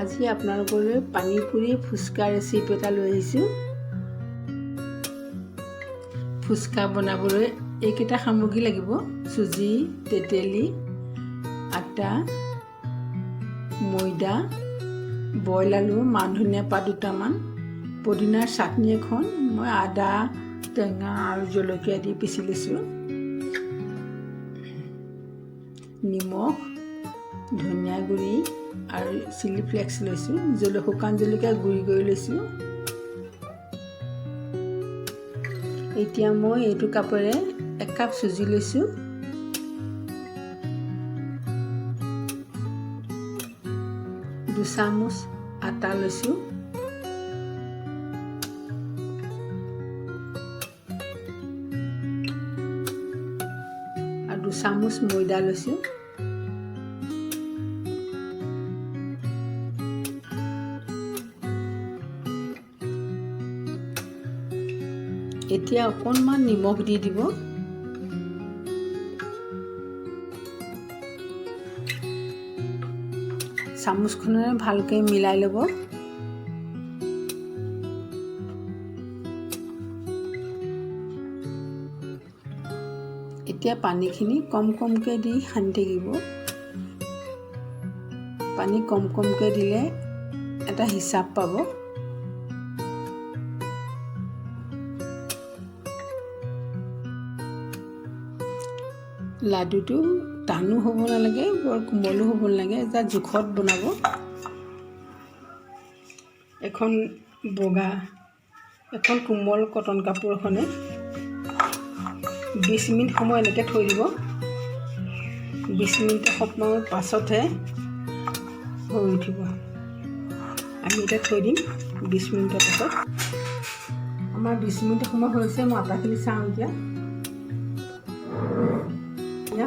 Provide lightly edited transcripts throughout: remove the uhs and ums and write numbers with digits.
আজি আপোনালোকলৈ পানী পুৰি ফুচকা ৰেচিপি এটা লৈ আহিছোঁ। ফুচকা বনাবলৈ এইকেইটা সামগ্ৰী লাগিব: চুজি, তেতেলী, আটা, ময়দা, বইল আলু, মান ধনিয়া পাত দুটামান, পদিনাৰ চাটনি এখন, মই আদা, টেঙা আৰু জলকীয়া দি পিচি লৈছোঁ, নিমখ, ধনিয়া গুড়ি আৰু চিলি ফ্লেক্স লৈছোঁ, শুকান জলকীয়া গুড়ি কৰি লৈছোঁ। এতিয়া মই এইটো কাপেৰে 1 কাপ চুজি লৈছোঁ, চামুচ আটা লৈছোঁ, আৰু 2 চামুচ ময়দা লৈছোঁ। এতিয়া অকণমান নিমখ দি দিব। চামুচখনেৰে ভালকৈ মিলাই ল'ব। এতিয়া পানীখিনি কম কমকৈ দি সানি থাকিব। পানী কম কমকৈ দিলে এটা হিচাপ পাব। লাডুটো টানো হ'ব নালাগে, বৰ কোমলো হ'ব নালাগে, এটা জোখত বনাব। এখন কোমল কটন কাপোৰ এখনে 20 মিনিট সময় এনেকৈ থৈ দিব। 20 মিনিট সময়ৰ পাছতহে হৈ উঠিব। আমি এতিয়া থৈ দিম 20 মিনিটৰ পাছত। আমাৰ 20 মিনিট সময় হৈছে। মই আটাখিনি চাওঁ এতিয়া।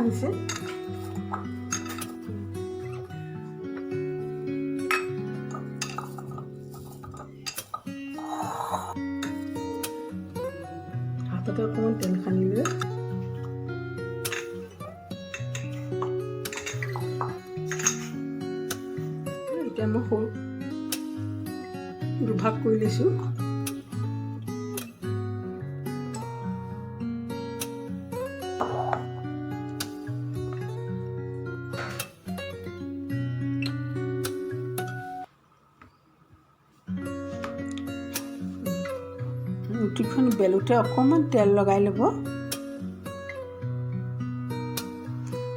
হৈছে হাততে অকণমান তেল সানি লৈ এতিয়া মই সৰু দুভাগ কৰি লৈছোঁ। ৰুটিখন বেলোতে অকণমান তেল লগাই ল'ব।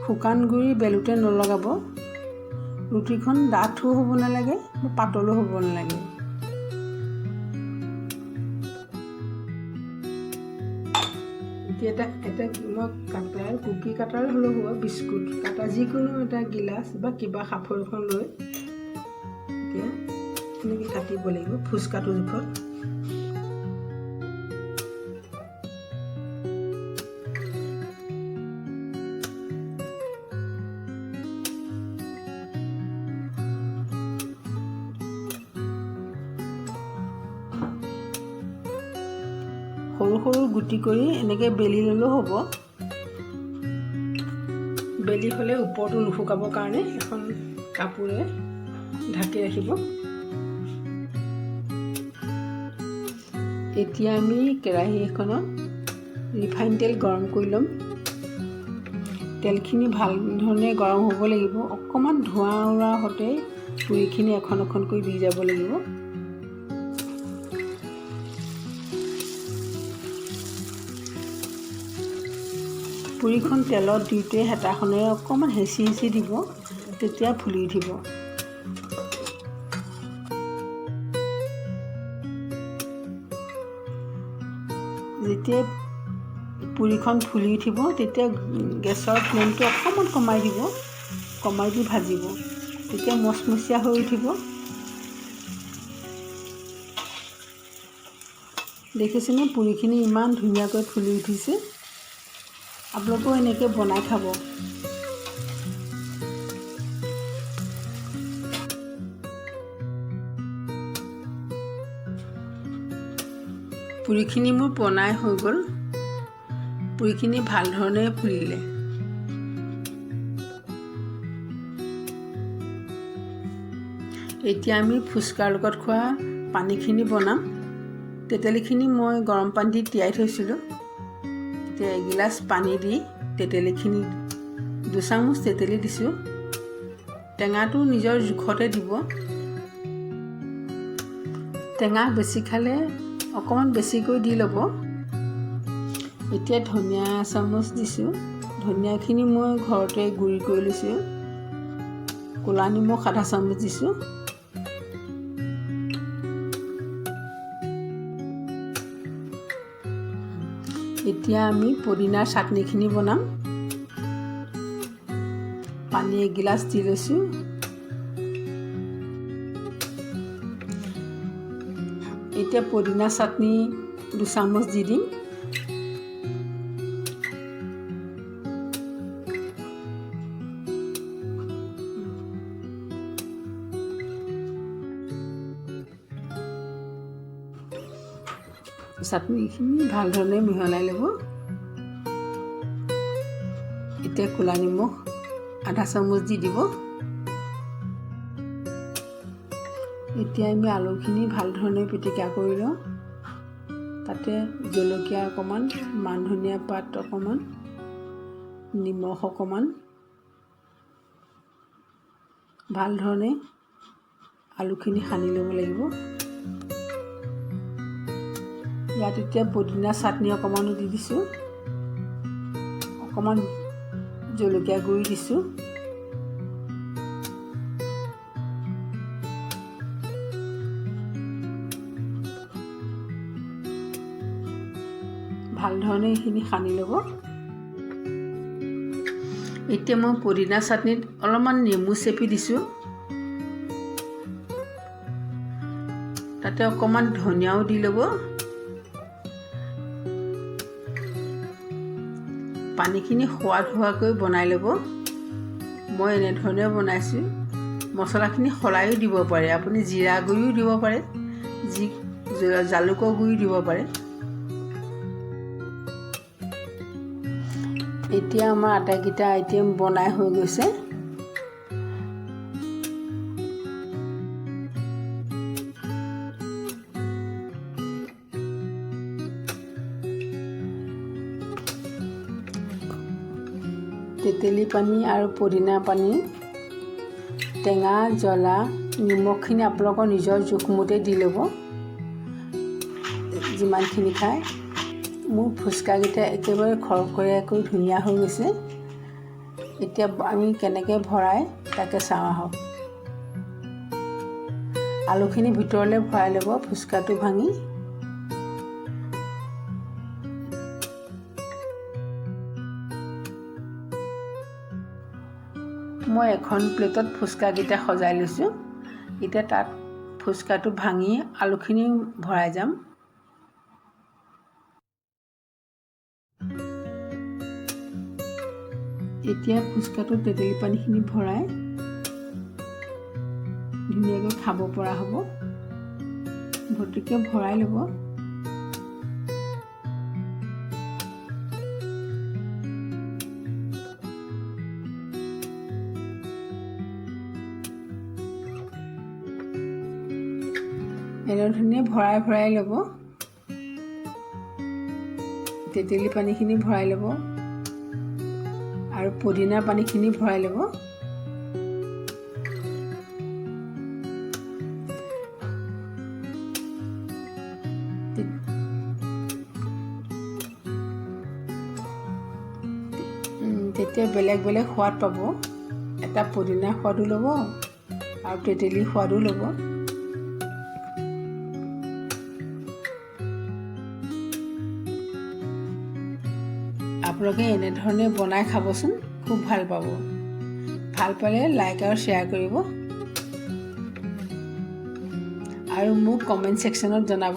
শুকান গুড়ি বেলোতে নলগাব। ৰুটিখন ডাঠো হ'ব নালাগে, পাতলো হ'ব নালাগে। এতিয়া এটা মই কুকি কাটাৰ হ'লেও হ'ব, বিস্কুট কাটা, যিকোনো এটা গিলাচ বা কিবা সাঁফৰ এখন লৈ এতিয়া এনেকৈ কাটিব লাগিব ফুচকাটোৰ জোখত। সৰু সৰু গুটি কৰি এনেকৈ বেলি ল'লেও হ'ব। বেলি হ'লে ওপৰটো নুশুকাবৰ কাৰণে এখন কাপোৰে ঢাকি ৰাখিব। এতিয়া আমি কেৰাহী এখনত ৰিফাইন তেল গৰম কৰি ল'ম। তেলখিনি ভাল ধৰণে গৰম হ'ব লাগিব। অকণমান ধোঁৱা ওলোৱাৰ সৈতে পুৰিখিনি এখন এখনকৈ দি যাব লাগিব। পুৰিখন তেলত দিওঁতে হেতাখনেৰে অকণমান হেঁচি হেঁচি দিব, তেতিয়া ফুলি উঠিব। যেতিয়া পুৰিখন ফুলি উঠিব তেতিয়া গেছৰ ফ্লেমটো অকণমান কমাই দিব, কমাই দি ভাজিব। তেতিয়া মচমচীয়া হৈ উঠিব। দেখিছেনে পুৰিখিনি ইমান ধুনীয়াকৈ ফুলি উঠিছে। আপোনালোকেও এনেকৈ বনাই খাব। পুৰিখিনি মোৰ বনাই হৈ গ'ল। পুৰিখিনি ভাল ধৰণে ফুলিলে। এতিয়া আমি ফুচকাৰ লগত খোৱা পানীখিনি বনাম। তেতেলীখিনি মই গৰম পানীত তিয়াই থৈছিলোঁ। এতিয়া এগিলাচ পানী দি তেতেলীখিনি 2 চামুচ তেতেলী দিছোঁ। টেঙাটো নিজৰ জোখতে দিব। টেঙা বেছি খালে অকণমান বেছিকৈ দি ল'ব। এতিয়া ধনিয়া চামুচ দিছোঁ। ধনিয়াখিনি মই ঘৰতে গুড়ি কৰি লৈছোঁ। ক'লা নিমখ আধা চামুচ দিছোঁ। এতিয়া আমি পদিনাৰ চাটনিখিনি বনাম। পানী এগিলাচ দি লৈছোঁ। এতিয়া পদিনা চাটনি 2 চামুচ দি দিম। চাটনিখিনি ভাল ধৰণে মিহলাই ল'ব। এতিয়া ক'লা নিমখ আধা চামুচ দি দিব। এতিয়া আমি আলুখিনি ভাল ধৰণে পিটিকা কৰি লওঁ। তাতে জলকীয়া অকণমান, মান ধনিয়া পাত অকণমান, নিমখ অকণমান, ভাল ধৰণে আলুখিনি সানি ল'ব লাগিব। ইয়াত এতিয়া পদিনা চাটনি অকণমানো দি দিছোঁ। অকণমান জলকীয়া গুড়ি দিছোঁ। ভাল ধৰণে এইখিনি সানি ল'ব। এতিয়া মই পদিনা চাটনিত অলপমান নেমু চেপি দিছোঁ। তাতে অকণমান ধনিয়াও দি ল'ব। পানীখিনি সোৱাদ হোৱাকৈ বনাই ল'ব। মই এনেধৰণে বনাইছোঁ। মছলাখিনি সলায়ো দিব পাৰে। আপুনি জিৰা গুড়িও দিব পাৰে, জালুকৰ গুড়ি দিব পাৰে। এতিয়া আমাৰ আটাইকেইটা আইটেম বনাই হৈ গৈছে। তেতেলী পানী আৰু পদিনা পানী, টেঙা জ্বলা নিমখখিনি আপোনালোকৰ নিজৰ জোখমতে দি ল'ব, যিমানখিনি খায়। মোৰ ফুচকাকেইটা একেবাৰে খৰখৰীয়াকৈ ধুনীয়া হৈ গৈছে। এতিয়া আমি কেনেকৈ ভৰাই তাকে চাওঁ আহক। আলুখিনি ভিতৰলৈ ভৰাই ল'ব ফুচকাটো ভাঙি। মই এখন প্লেটত ফুচকাকেইটা সজাই লৈছোঁ। এতিয়া তাত ফুচকাটো ভাঙি আলুখিনি ভৰাই যাম। এতিয়া ফুচকাটো তেতেলী পানীখিনি ভৰাই ধুনীয়াকৈ খাব পৰা হ'ব। গতিকে ভৰাই ল'ব। এনেধৰণে ভৰাই ভৰাই ল'ব। তেতেলী পানীখিনি ভৰাই ল'ব আৰু পদিনা পানীখিনি ভৰাই ল'ব। তেতিয়া বেলেগ বেলেগ সোৱাদ পাব। এটা পদিনাৰ সোৱাদো ল'ব আৰু তেতেলীৰ সোৱাদো ল'ব। আপোনালোকে এনেধৰণে বনাই খাবচোন, খুব ভাল পাব। ভাল পালে লাইক আৰু শ্বেয়াৰ কৰিব আৰু মোক কমেণ্ট ছেকশ্যনত জনাব।